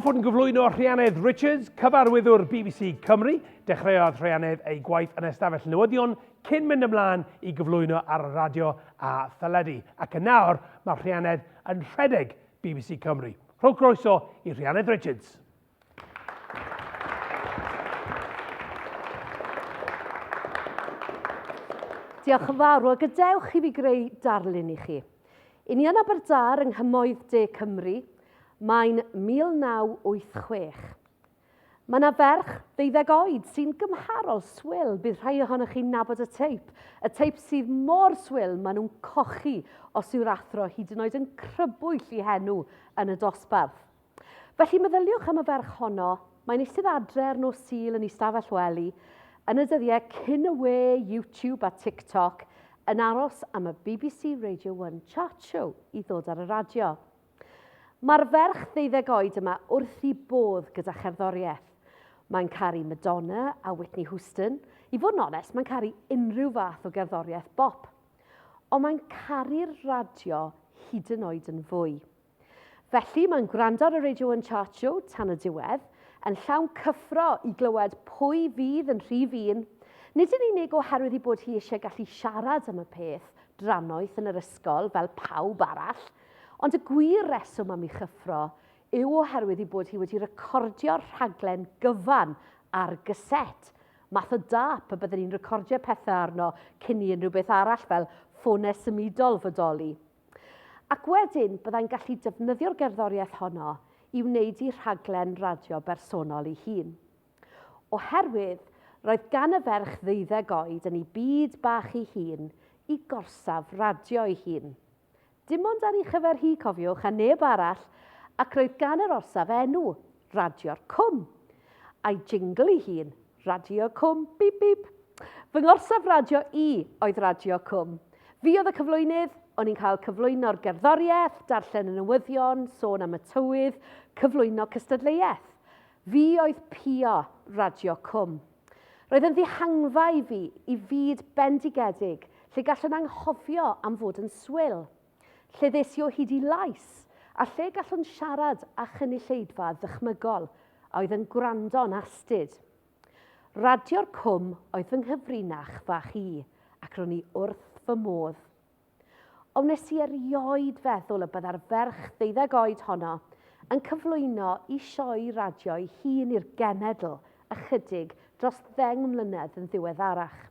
fod yn gyflwyno Rhuanedd Richards, Cyfarwyddwr BBC Cymru. Dechreuodd Rhuanedd ei gwaith yn ystafell newyddion cyn mynd ymlaen i gyflwyno ar y radio a theledu. Ac yn nawr mae Rhuanedd yn rhedeg BBC Cymru. Rhowch groeso i Rhuanedd Richards. Diolch yn fawr. Wel, gadewch i fi greu darlun i chi. Union Aberdâr yng Nghymoedd De Cymru, mae'n 1986. Mae yna ferch 12 oed sy'n gymharol swil. Bydd rhai ohonoch chi'n nabod y teip. Y teip sydd mor swil maen nhw'n cochi os yw'r athro hyd yn oed yn crybwyll i henw yn y dosbarth. Felly meddyliwch am y ferch honno. Mae'n eistedd adre ar nos Sul yn ei stafell wely, yn y dyddiau cyn y we YouTube a TikTok, yn aros am y BBC Radio 1 chat show i ddod ar y radio. Mae'r ferch 12 oed yma wrth i bodd gyda cherddoriaeth. Mae'n caru Madonna a Whitney Houston. I fod yn onest, mae'n caru unrhyw fath o gerddoriaeth bop. Ond mae'n caru'r radio hyd yn oed yn fwy. Felly mae'n gwrando ar y Radio 1 chat show tan y diwedd, yn llawn cyffro i glywed pwy fydd yn rhif un. Nid yn unig oherwydd i bod hi eisiau gallu siarad am y peth drannoeth yn yr ysgol fel pawb arall, ond y gwir reswm am ei chyffro yw oherwydd i bod hi wedi recordio'r rhaglen gyfan ar gyset. Math o dap y byddwn ni'n recordio pethau arno cyn i unrhyw beth arall fel ffonau symudol fodoli. Ac wedyn byddai'n gallu defnyddio'r gerddoriaeth honno i wneud i rhaglen radio bersonol ei hun. Oherwydd, roedd gan y ferch 12 oed yn ei byd bach ei hun i gorsaf radio ei hun. Dim ond ar ei chyfer hi, cofiwch, a neb arall, ac roedd gan yr orsaf enw, Radio'r Cwm. A'i jingle ei hun, Radio Cwm, bip bip. Fy ngorsaf radio i oedd Radio Cwm. Fi oedd y cyflwynydd, o'n i'n cael cyflwyno'r gerddoriaeth, darllen y newyddion, sôn am y tywydd, cyflwyno cystadleuaeth. Fi oedd pio Radio Cwm. Roedd yn ddihangfa i fi i fyd bendigedig, lle gallwn anghofio am fod yn swil. Lle ddesio hyd i lais, a lle gallwn siarad a chynulleidfa ddychmygol, a oedd yn gwrando'n astyd. Radio'r Cwm oedd fy nghyfrinach fach i, ac ro'n i wrth fy modd. Ond nes i erioed feddwl y bydda'r ferch 12 oed honno yn cyflwyno i sioe radio ei hun i'r genedl ychydig dros 10 mlynedd yn ddiweddarach.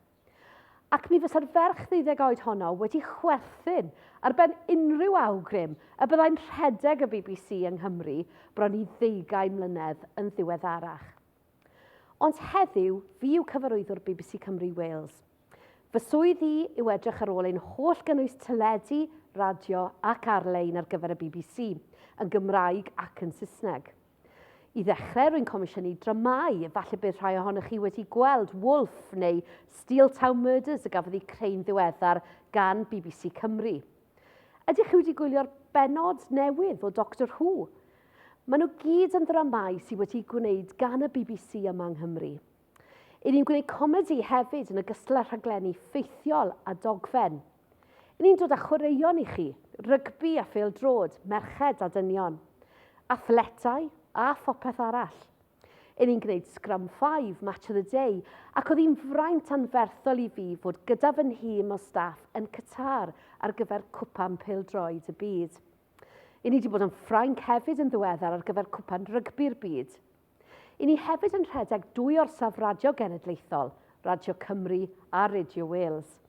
Ac mi fysa'r ferch 12 oed honno wedi chwerthin ar ben unrhyw awgrym y byddai'n rhedeg y BBC yng Nghymru bron i 20 mlynedd yn ddiweddarach. Ond heddiw, fi yw cyfarwyddwr BBC Cymru Wales. Fy swydd i yw edrych ar ôl ein holl gynnwys teledu, radio ac ar-lein ar gyfer y BBC, yn Gymraeg ac yn Saesneg. I ddechrau, rwy'n comisiynu dramâu, falle bydd rhai ohonoch chi wedi gweld Wolf neu Steel Town Murders y gafodd ei creu'n ddiweddar gan BBC Cymru. Ydych chi wedi gwylio'r benod newydd o Doctor Who? Maen nhw gyd yn dramâu sydd wedi gwneud gan y BBC yma yng Nghymru. I ni'n gwneud comedi hefyd yn ogystal â rhaglenni ffeithiol a dogfen. I ni'n dod â chwaraeon i chi, rygbi a phêl-drod, merched a dynion, athletau a phopeth arall. I ni'n gwneud Scrum 5, Match of the Day, ac oedd hi'n fraint anferthol i fi fod gyda fy nhîm o staff yn Qatar ar gyfer cwpan pêl-droed y byd. I ni wedi bod yn Ffrainc hefyd yn ddiweddar ar gyfer cwpan rygbi'r byd. I ni hefyd yn rhedeg 2 orsaf radio genedlaethol, Radio Cymru a Radio Wales.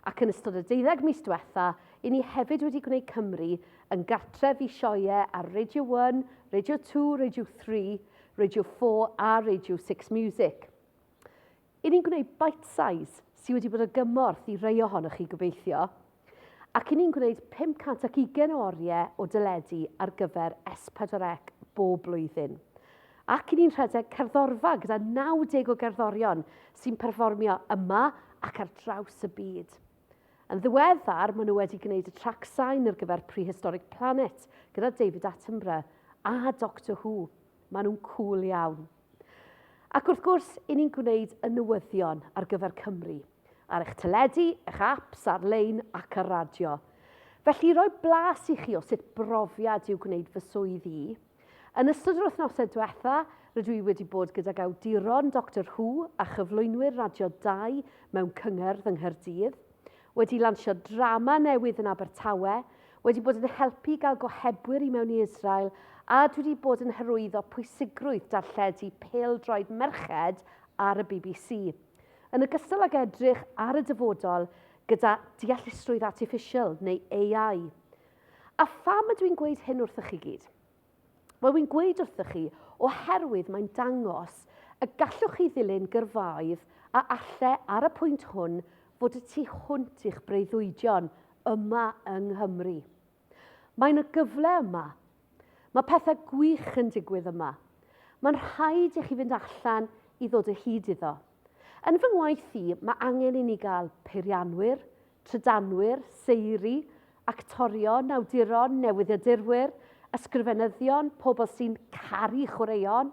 Ac yn ystod y 12 mis diwetha, i ni hefyd wedi gwneud Cymru yn gartref i sioeau ar Radio 1, Radio 2, Radio 3, Radio 4 a Radio 6 Music. I ni'n gwneud bite size sydd wedi bod y gymorth i rhai ohonoch chi gobeithio, ac i ni'n gwneud 520 o oriau o dyledu ar gyfer S4C bob blwyddyn. Ac i ni'n rhedeg cerddorfa gyda 90 o gerddorion sy'n perfformio yma ac ar draws y byd. Yn ddiweddar, maen nhw wedi gwneud y track sign ar gyfer Prehistoric Planet gyda David Attenborough a Doctor Who. Maen nhw'n cool iawn. Ac wrth gwrs, i ni'n gwneud y newyddion ar gyfer Cymru, ar eich teledu, eich apps, ar-lein ac ar radio. Felly roi blas i chi o sut brofiad i'w gwneud fy swydd i, Yn ystod yr wythnosau diwetha, rydw i wedi bod gydag awduron Dr Who a chyflwynwyr Radio 2 mewn cyngyrdd yng Nghaerdydd, wedi lansio drama newydd yn Abertawe, wedi bod yn helpu gael gohebwyr i mewn i Israel, a dwi wedi bod yn hyrwyddo pwysigrwydd darlledu pêl-droed merched ar y BBC, yn ogystal ag edrych ar y dyfodol gyda deallusrwydd artiffisial neu AI. A pham ydw i'n gweud hyn wrthych chi gyd? Wel, wy'n gweud wrthych chi oherwydd mae'n dangos y gallwch chi ddilyn gyrfaoedd a alle ar y pwynt hwn fod y tu hwnt i'ch breuddwydion yma yng Nghymru. Mae'n y gyfle yma. Mae pethau gwych yn digwydd yma. Mae'n rhaid i chi fynd allan i ddod y hyd iddo. Yn fy ngwaith i, mae angen i ni gael peirianwyr, trydanwyr, seiri, actorion, awduron, newyddiadurwyr, ysgrifenyddion, pobl sy'n caru chwaraeon,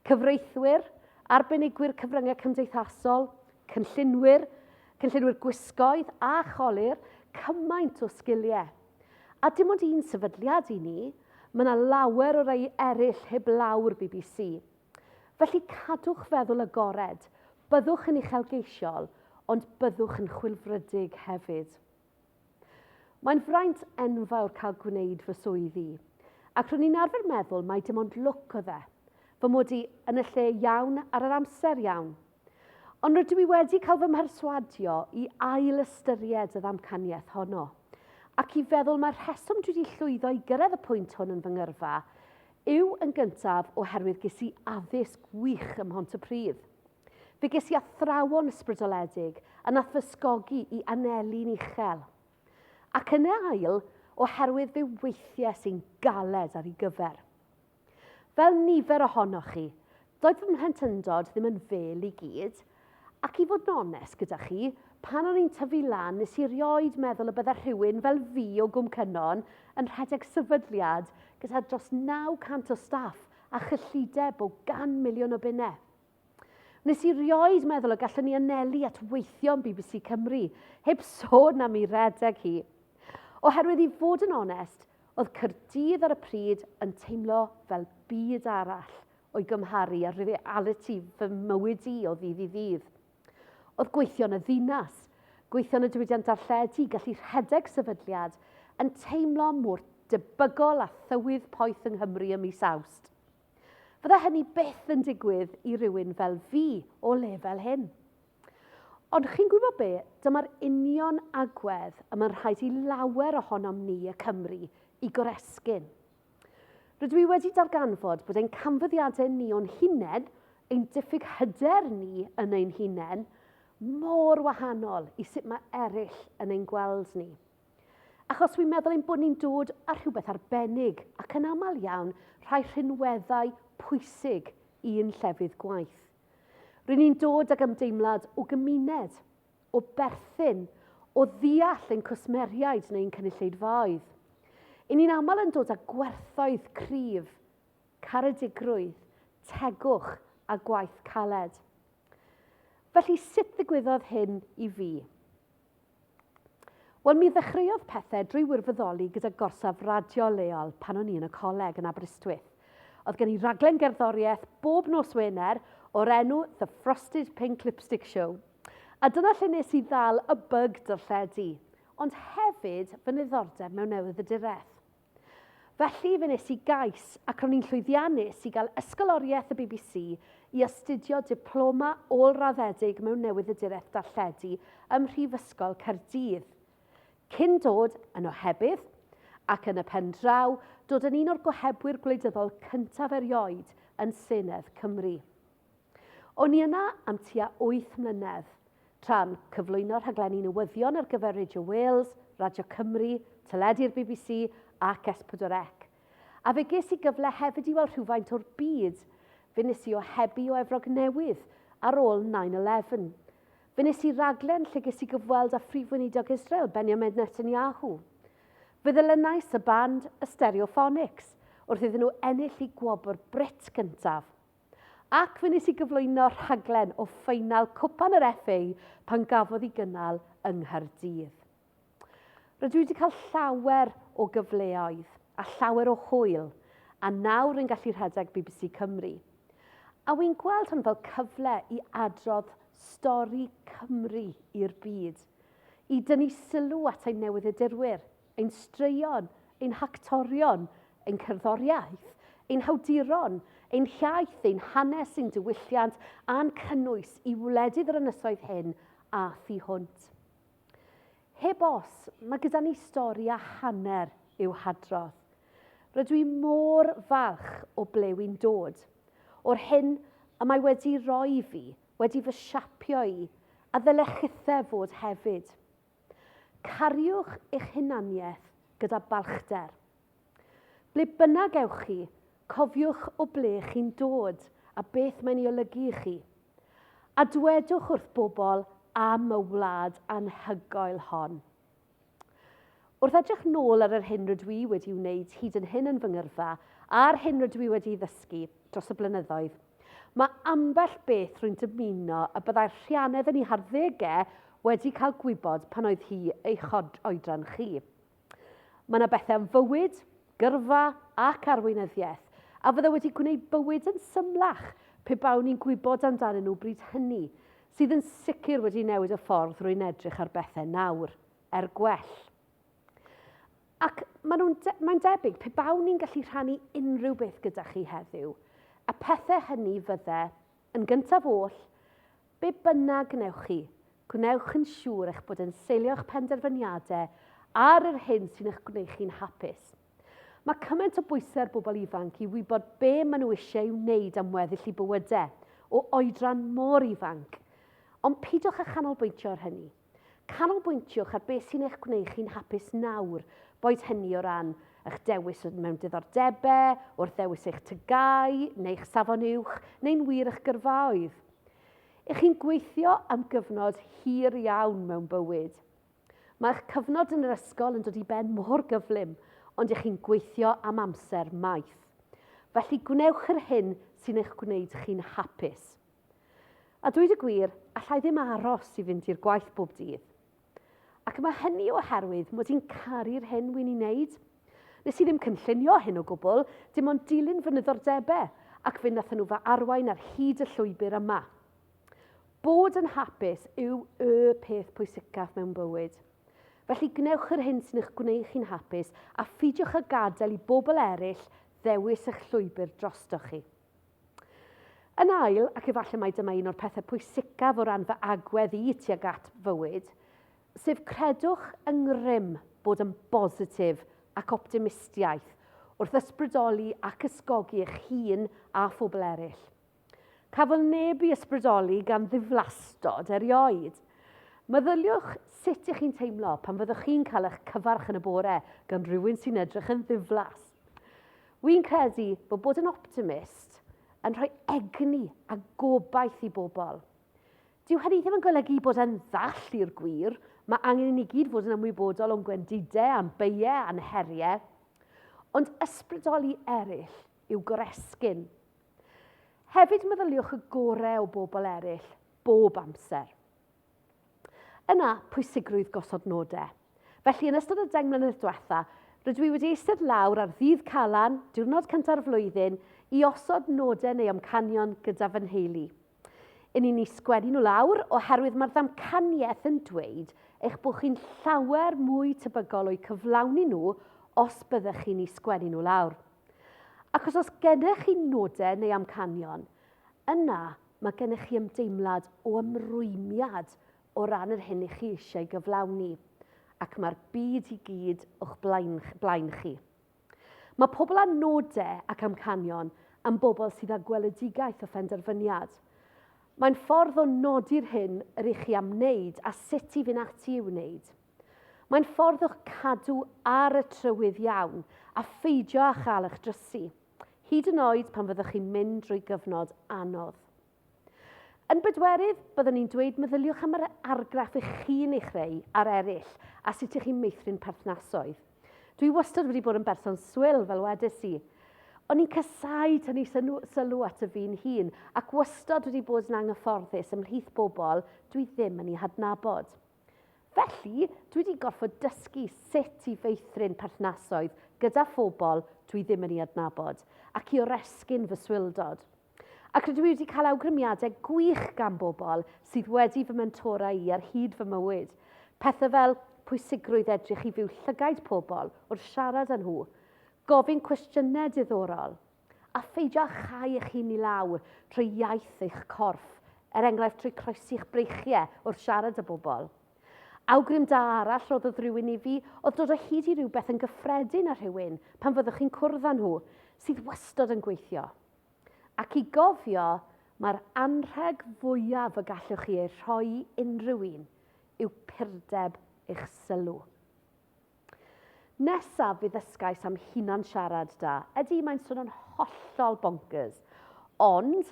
cyfreithwyr, arbenigwyr cyfryngau cymdeithasol, cynllunwyr gwisgoedd a cholir, cymaint o sgiliau. A dim ond un sefydliad i ni, mae yna lawer o rai eraill heb lawr BBC. Felly cadwch feddwl agored, byddwch yn uchelgeisiol, ond byddwch yn chwilfrydig hefyd. Mae'n fraint enfawr cael gwneud fy swyddi, ac rwy'n ni'n arfer meddwl mai dim ond lwc o dde, fy mod i yn y lle iawn ar yr amser iawn. Ond rydw i wedi cael fy mherswadio i ail ystyried y ddamcaniaeth honno, ac i feddwl mae'r rheswm dwi wedi llwyddo i gyrraedd y pwynt hwn yn fy ngyrfa yw yn gyntaf oherwydd ges i addysg wych ym Mhontypridd. Fe ges i athrawon ysbrydoledig a nath fysgogi i aneli'n uchel. Ac yn ail, oherwydd fe weithiau sy'n galed ar ei gyfer. Fel nifer ohonoch chi, doedd fy mhlentyndod ddim yn fel i gyd, ac i fod yn onest gyda chi, pan o'n i'n tyfu lan nes i rioed meddwl y bydde rhywun fel fi o Gwm Cynnon yn rhedeg sefydliad gyda dros 900 o staff a chyllideb o 100,000,000 o bunnau. Nes i rioed meddwl y gallwn ni anelu at weithio'n BBC Cymru, heb sôn am ei redeg hi. Oherwydd i fod yn onest, oedd Caerdydd ar y pryd yn teimlo fel byd arall o'i gymharu â'r reality fy mywyd i o ddydd i ddydd. Oedd gweithio yn y ddinas, gweithio yn y diwydiant darlledu, gallu rhedeg sefydliad, yn teimlo mor debygol a thywydd poeth yng Nghymru ym mis Awst. Fydda hynny byth yn digwydd i rywun fel fi o lefel hyn. Ond chi'n gwybod be, dyma'r union agwedd y mae'n rhaid i lawer ohonom ni y Cymru i goresgyn. Rydw i wedi darganfod bod ein canfyddiadau ni o'n hunain, ein diffyg hyder ni yn ein hunain, mor wahanol i sut mae eraill yn ein gweld ni. Achos dwi'n meddwl ein bod ni'n dod ar rhywbeth arbennig ac yn aml iawn rhai rhinweddau pwysig i'n llefydd gwaith. Rydyn ni'n dod ag ymdeimlad o gymuned, o berthyn, o ddeall ein cwsmeriaid neu'n cynulleidfaoedd. I ni'n aml yn dod â gwerthoedd cryf, caredigrwydd, tegwch a gwaith caled. Felly sut ddigwyddodd hyn i fi? Wel, mi ddechreuodd pethau drwy wirfoddoli gyda gorsaf radio leol pan o'n i yn y coleg yn Aberystwyth. Oedd gen i raglen gerddoriaeth bob nos Wener o'r enw The Frosted Pink Lipstick Show. A dyna lle nes i ddal y byg darlledu, ond hefyd fy niddordeb mewn newyddiaduraeth. Felly fe nes i gais ac ro'n i'n llwyddiannus i gael ysgoloriaeth y BBC i astudio diploma ôl-raddedig mewn newyddiaduraeth darlledu ym Mhrifysgol Caerdydd. Cyn dod yn ohebydd ac yn y pen draw dod yn un o'r gohebwyr gwleidyddol cyntaf erioed yn Senedd Cymru. O'n i yna am tua 8 mlynedd, tra'n cyflwyno rhaglenni newyddion ar gyfer Radio Wales, Radio Cymru, teledu'r BBC ac S4C. A fe ges i gyfle hefyd i weld rhywfaint o'r byd. Fe nes i ohebu o Efrog Newydd ar ôl 9/11. Fe nes i raglen lle ges i gyfweld â Phrif Weinidog Israel, Benjamin Netanyahu. Fe ddilynais y band y Stereophonics wrth iddyn nhw ennill i gwobr Brit gyntaf. Ac fe nes i gyflwyno rhaglen o ffeinal cwpan yr FA pan gafodd i gynnal yng Nghaerdydd. Rydw i wedi cael llawer o gyfleoedd a llawer o hwyl, a nawr yn gallu rhedeg BBC Cymru. A wy'n gweld hwn fel cyfle i adrodd stori Cymru i'r byd, i dynnu sylw at ein newyddiadurwyr, ein straeon, ein hactorion, ein cerddoriaeth, ein hawduron, ein iaith, ein hanes, ein diwylliant a'n cynnwys i wledydd yr ynysoedd hyn a thu hwnt. Heb os, mae gyda ni stori a hanner i'w hadrodd. Rydw i mor falch o ble wy'n dod, o'r hyn y mae wedi roi fi, wedi fy siapio i, a ddyle chithau fod hefyd. Cariwch eich hunaniaeth gyda balchder. Ble bynnag ewch chi, cofiwch o ble chi'n dod a beth mae'n ei olygu i chi. A dwedwch wrth bobl am y wlad anhygoel hon. Wrth edrych nôl ar yr hyn rydw i wedi wneud hyd yn hyn yn fy ngyrfa a'r hyn rydw i wedi ddysgu dros y blynyddoedd, mae ambell beth rwy'n dymuno y byddai'r Rhuanedd yn ei harddegau wedi cael gwybod pan oedd hi eich oedran chi. Mae yna bethau am fywyd, gyrfa ac arweinyddiaeth, a fydda wedi gwneud bywyd yn symlach pe bawn ni'n gwybod amdanyn nhw bryd hynny, sydd yn sicr wedi newid y ffordd rwy'n edrych ar bethau nawr, gwell. Ac mae'n debyg pe bawn ni'n gallu rhannu unrhyw beth gyda chi heddiw, a pethau hynny fydde, yn gyntaf oll, be bynnag gnewch chi, gwnewch yn siŵr eich bod yn seilio'ch penderfyniadau ar yr hyn sy'n eich gwneud chi'n hapus. Mae cymaint o bwysau'r bobl ifanc i wybod be maen nhw eisiau i'w wneud am weddill i bywydau, o oedran mor ifanc. Ond pidwch a chanolbwyntio ar hynny. Canolbwyntiwch ar beth sy'n eich gwneud chi'n hapus nawr, boed hynny o ran eich dewis mewn diddordebau, o'r ddewis eich tygau, neu'ch safon uwch, neu'n wir eich gyrfaoedd. Ych chi'n gweithio am gyfnod hir iawn mewn bywyd. Mae eich cyfnod yn yr ysgol yn dod i ben mor gyflym, ond ych chi'n gweithio am amser maith. Felly gwnewch yr hyn sy'n eich gwneud chi'n hapus. A dweud y gwir, allai ddim aros i fynd i'r gwaith bob dydd. Ac mae hynny oherwydd mod i'n caru'r hyn wy'n ei wneud. Nes i ddim cynllunio hyn o gwbl, dim ond dilyn fy niddordebau, ac fe nathon nhw fy arwain ar hyd y llwybr yma. Bod yn hapus yw y peth pwysicaf mewn bywyd. Felly gnewch yr hyn sy'n eich gwneud chi'n hapus a ffidiwch y gadael i bobl eraill ddewis eich llwybr drostoch chi. Yn ail, ac efallai mai dyma un o'r pethau pwysicaf o ran fy agwedd i tuag at fywyd, sef credwch yng ngrym bod yn bositif ac optimistiaeth wrth ysbrydoli ac ysgogi eich hun a phobl eraill. Cafodd neb i ysbrydoli gan ddiflastod erioed. Meddyliwch sut ych chi'n teimlo pan fyddwch chi'n cael eich cyfarch yn y bore gan rhywun sy'n edrych yn ddiflas. Wy'n credu bod yn optimist yn rhoi egni a gobaith i bobl. Dyw hynny ddim yn golygu bod yn ddall i'r gwir, mae angen i ni gyd fod yn ymwybodol o'n gwendidau, a'n beiau, a'n heriau, ond ysbrydoli eraill yw goresgyn. Hefyd meddyliwch y gorau o bobl eraill bob amser. Yna pwysigrwydd gosodnodau. Felly yn ystod y 10 mlynedd diwetha, rydw i wedi eistedd lawr ar ddydd Calan, diwrnod cyntaf flwyddyn, i osod nodau neu amcanion gyda fy nheulu. Yn ni sgwennu nhw lawr oherwydd mae'r ddamcaniaeth yn dweud eich bod chi'n llawer mwy tebygol o'i cyflawni nhw os byddech chi'n sgwennu nhw lawr. Ac os gennych chi nodau neu amcanion, yna mae gennych chi ymdeimlad o ymrwymiad o ran yr hyn i chi eisiau gyflawni, ac mae'r byd i gyd o'ch blaen chi. Mae pobl â nodau ac amcanion yn bobl sydd â gweledigaeth o phenderfyniad. Mae'n ffordd o nodi'r hyn yr eich chi am wneud a sut i fynd ati i'w wneud. Mae'n ffordd o'ch cadw ar y trywydd iawn a pheidio â chael eich drysu, hyd yn oed pan fyddwch chi'n mynd drwy gyfnod anodd. Yn bedwerydd, byddwn ni'n dweud meddyliwch am yr argraff eich chi'n ei chreu ar eraill a sut ych chi'n meithrin perthnasoedd. Dwi wastad wedi bod yn berson swil fel wedes i. O'n i'n casau tynnu sylw at y fi'n hun ac wastad wedi bod yn anghyfforddus ymhlith bobl dwi ddim yn ei hadnabod. Felly, dwi wedi gorfod dysgu sut i feithrin perthnasoedd gyda phobl dwi ddim yn ei adnabod, ac i oresgyn fy swildod. Ac rydw i wedi cael awgrymiadau gwych gan bobl sydd wedi fy mentora i ar hyd fy mywyd. Pethau fel pwysigrwydd edrych i fyw llygaid pobl wrth siarad â nhw, gofyn cwestiynau diddorol, a pheidio chau eich hun i lawr trwy iaith eich corff, enghraifft trwy croesi'ch breichiau wrth siarad â bobl. Awgrym da arall roddodd rhywun i fi oedd dod o hyd i rhywbeth yn gyffredin â rhywun pan fyddwch chi'n cwrdd â nhw, sydd wastad yn gweithio. Ac i gofio, mae'r anrheg fwyaf y gallwch chi ei rhoi i unrhyw un yw purdeb eich sylw. Nesaf fydd ddysgais am hunan siarad da. Ydy, mae'n sôn yn hollol bonkers. Ond,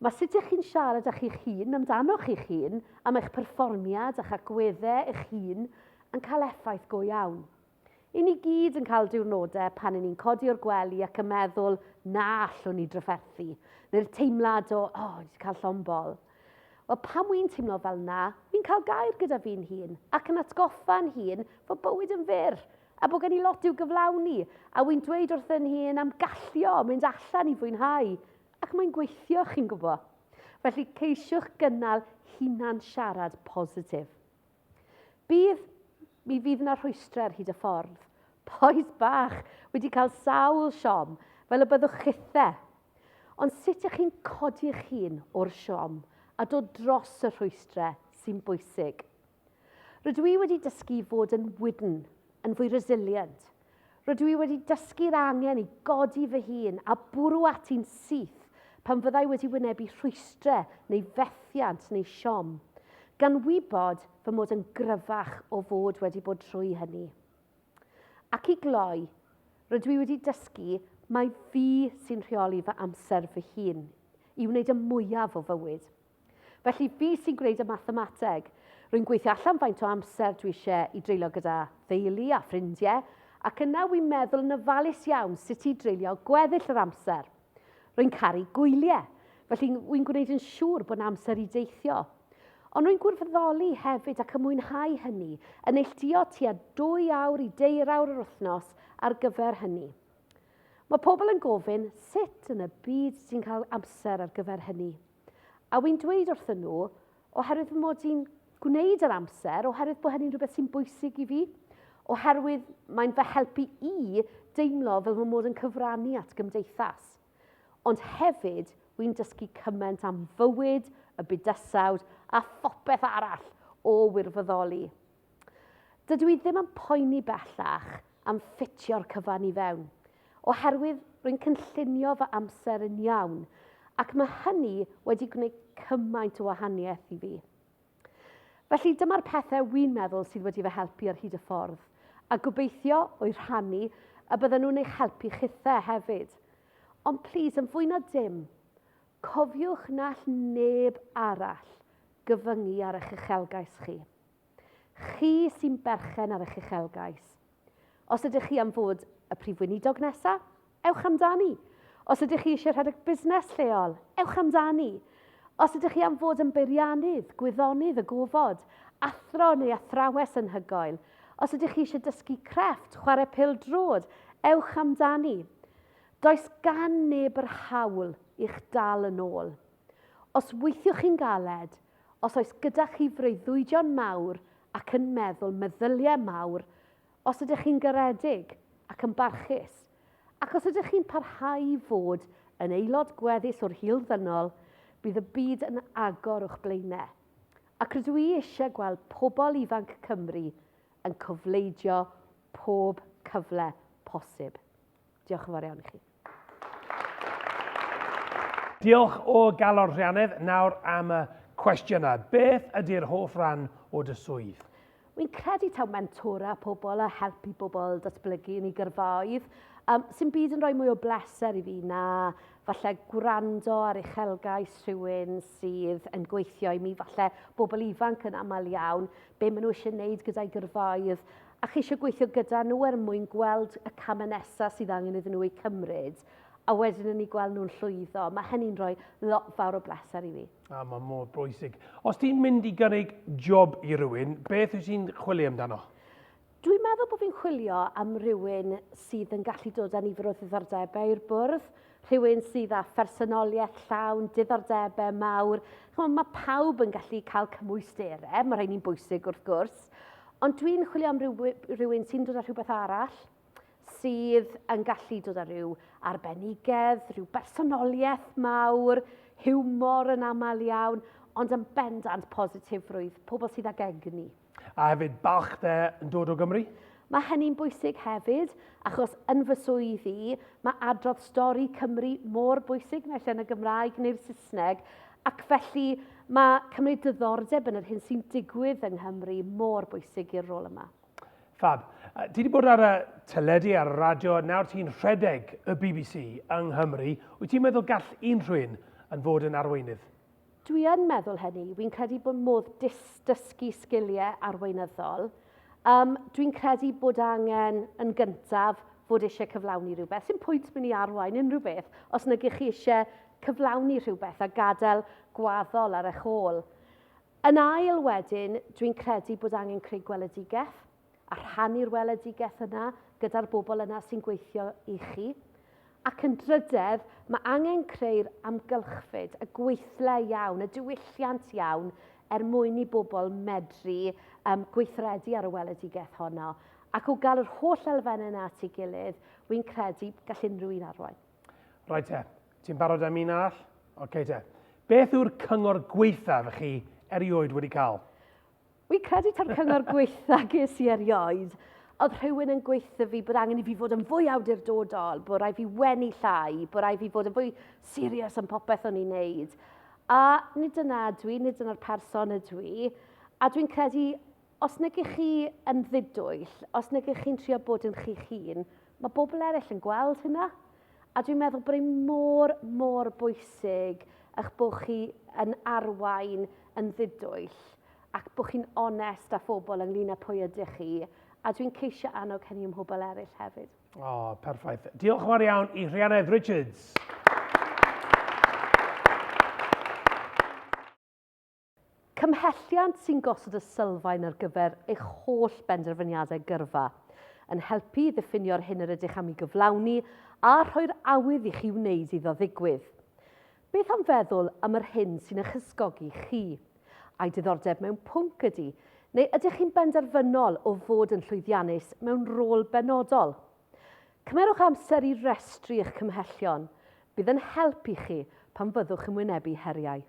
mae sut ych chi'n siarad â chi'ch hun, amdano'ch chi'ch hun, am eich perfformiad a'ch agweddau eich hun yn cael effaith go iawn. I ni gyd yn cael diwrnodau pan ni'n codi o'r gwely ac yn meddwl na allwn ni drafferthu, neu'r teimlad o, wedi cael llombol. Wel, pan wy'n teimlo fel na, fi'n cael gair gyda fi'n hun ac yn atgoffa'n hun fod bywyd yn fyr a bod gen i lot i'w gyflawni a wy'n dweud wrth yn hun am gallio mynd allan i fwynhau ac mae'n gweithio, chi'n gwybod. Felly ceisiwch gynnal hunan siarad positif. Mi fydd yna rhwystrau ar hyd y ffordd. Boes bach wedi cael sawl siom fel y byddwch chithau. Ond sut ych chi'n codi'ch hun o'r siom a dod dros y rhwystrau sy'n bwysig? Rydw i wedi dysgu fod yn wydn, yn fwy resilient. Rydw i wedi dysgu'r angen i godi fy hun a bwrw ati'n syth pan fyddai wedi wynebu rhwystrau neu fethiant neu siom, gan wybod fy mod yn gryfach o fod wedi bod trwy hynny. Ac i gloi, rydw i wedi dysgu mae fi sy'n rheoli fy amser fy hun i wneud y mwyaf o fywyd. Felly fi sy'n gwneud y mathemateg. Rwy'n gweithio allan faint o amser dwi eisiau i dreulio gyda theulu a ffrindiau, ac yna wy'n meddwl yn ofalus iawn sut i dreulio gweddill yr amser. Rwy'n caru gwyliau, felly wy'n gwneud yn siŵr bod amser i deithio. Ond rwy'n gwirfoddoli hefyd ac yn mwynhau hynny, yn neilltuo tua 2 awr i 10 awr yr wythnos ar gyfer hynny. Mae pobl yn gofyn sut yn y byd sy'n cael amser ar gyfer hynny. A wy'n dweud wrthyn nhw, oherwydd mod i'n gwneud yr amser, oherwydd bod hynny'n rhywbeth sy'n bwysig i fi, oherwydd mae'n fy helpu i deimlo fel fy mod yn cyfrannu at gymdeithas. Ond hefyd, wy'n dysgu cymaint am fywyd, y bydysawd a phopeth arall o wirfoddoli. Dydw i ddim yn poeni bellach am ffitio'r cyfan i fewn, oherwydd rwy'n cynllunio fy amser yn iawn, ac mae hynny wedi gwneud cymaint o wahaniaeth i fi. Felly dyma'r pethau wy'n meddwl sydd wedi fy helpu ar hyd y ffordd, a gobeithio o'i rhannu a bydden nhw'n eich helpu chithau hefyd. Ond plis, yn fwy na dim, cofiwch na all neb arall gyfyngu ar eich uchelgais chi. Chi sy'n berchen ar eich uchelgais. Os ydych chi am fod y prif weinidog nesaf, ewch amdani. Os ydych chi eisiau rhedeg busnes lleol, ewch amdani. Os ydych chi am fod yn beiriannydd, gwyddonydd y gofod, athro neu athrawes anhygoel, os ydych chi eisiau dysgu crefft, chwarae pêl-droed, ewch amdani. Does gan neb yr hawl i'ch dal yn ôl. Os weithiwch chi'n galed, os oes gyda chi freuddwydion mawr ac yn meddwl meddyliau mawr, os ydych chi'n garedig ac yn barchus, ac os ydych chi'n parhau i fod yn aelod gweddus o'r hil ddynol, bydd y byd yn agor o'ch blaenau. Ac rydw i eisiau gweld pobl ifanc Cymru yn cofleidio pob cyfle posib. Diolch yn fawr iawn i chi. Diolch o galor Rhuanedd. Nawr am y cwestiynau. Beth ydy'r hoff ran o dy swydd? Wy'n credu taw mentora pobl a helpu pobl datblygu yn ei gyrfaoedd, sy'n byd yn rhoi mwy o bleser i fi na falle gwrando ar uchelgais rhywun sydd yn gweithio i mi, falle bobl ifanc yn aml iawn, be maen nhw eisiau gwneud gyda'i gyrfaoedd, ac eisiau gweithio gyda nhw mwyn gweld y camau nesaf sydd angen iddyn nhw eu cymryd, a wedyn yn ei gweld nhw'n llwyddo. Mae hynny'n rhoi lot fawr o bleser i fi. Mae mor bwysig. Os ti'n mynd i gynnig job i rywun, beth wyt ti'n chwilio amdano? Dwi'n meddwl bod fi'n chwilio am rhywun sydd yn gallu dod â nifer o ddiddordebau i'r bwrdd, rhywun sydd â phersonoliaeth llawn, diddordebau mawr. Mae pawb yn gallu cael cymwysterau, mae rhaid ni'n bwysig wrth gwrs, ond dwi'n chwilio am rhywun sy'n dod â rhywbeth arall, sydd yn gallu dod â rhyw arbenigedd, rhyw bersonoliaeth mawr, hiwmor yn aml iawn, ond yn bendant positifrwydd, pobl sydd ag egni. A hefyd balchder yn dod o Gymru? Mae hynny'n bwysig hefyd, achos yn fy swyddi, mae adrodd stori Cymru mor bwysig naill yn y Gymraeg neu'r Saesneg, ac felly mae cymryd diddordeb yn yr hyn sy'n digwydd yng Nghymru mor bwysig i'r rôl yma. Fab. Ti wedi bod ar y teledu ar y radio, nawr ti'n rhedeg y BBC yng Nghymru. Wyt ti'n meddwl gall unrhywun yn fod yn arweinydd? Dwi yn meddwl hynny. Fi'n credu bod modd dysgu sgiliau arweinyddol. Dwi'n credu bod angen yn gyntaf fod eisiau cyflawni rhywbeth. Sy'n pwynt mynd i arwain unrhyw beth os nag ych chi eisiau cyflawni rhywbeth a gadael gwaddol ar eich ôl. Yn ail wedyn, dwi'n credu bod angen creu gweledigaeth a rhannu'r weledigaeth yna gyda'r bobl yna sy'n gweithio i chi. Ac yn drydedd, mae angen creu'r amgylchfyd, y gweithle iawn, y diwylliant iawn mwyn i bobl medru gweithredu ar y weledigaeth honno. Ac o gael yr holl elfennau yna at ei gilydd, wy'n credu gall unrhyw un arwain. Rhaid te, ti'n barod am un arall? Oce te. Beth yw'r cyngor gweithaf chi erioed wedi cael? Wy'n credu ta'r cyngor gweithaf ges i erioed, oedd rhywun yn gweithio fi bod angen i fi fod yn fwy awdurdodol, bod rhaid fi wenu llai, bod rhaid fi fod yn fwy serious yn popeth o'n i'n neud. A nid yna dwi, nid yna'r person ydw i, a dwi'n credu, os nag ych chi yn ddidwyll, os nag ych chi'n trio bod yn chi'ch hun, mae bobl eraill yn gweld hynna. A dwi'n meddwl bod e'n mor bwysig eich bod chi yn arwain yn ddidwyll, ac bod chi'n onest â phobl ynglyn â pwy ydych chi, a dwi'n ceisio annog hynny ym mhobl eraill hefyd. O, perffaith. Diolch yn fawr iawn i Rhuanedd Richards. Cymhelliant sy'n gosod y sylfaen ar gyfer eich holl benderfyniadau gyrfa, yn helpu i ddiffinio'r hyn yr ydych am ei gyflawni a rhoi'r awydd i chi wneud iddo ddigwydd. Beth am feddwl am yr hyn sy'n eich ysgogi chi? A'i diddordeb mewn pwnc ydy, neu ydych chi'n benderfynol o fod yn llwyddiannus mewn rôl benodol? Cymerwch amser i restru eich cymhellion. Bydd yn helpu chi pan fyddwch yn wynebu heriau.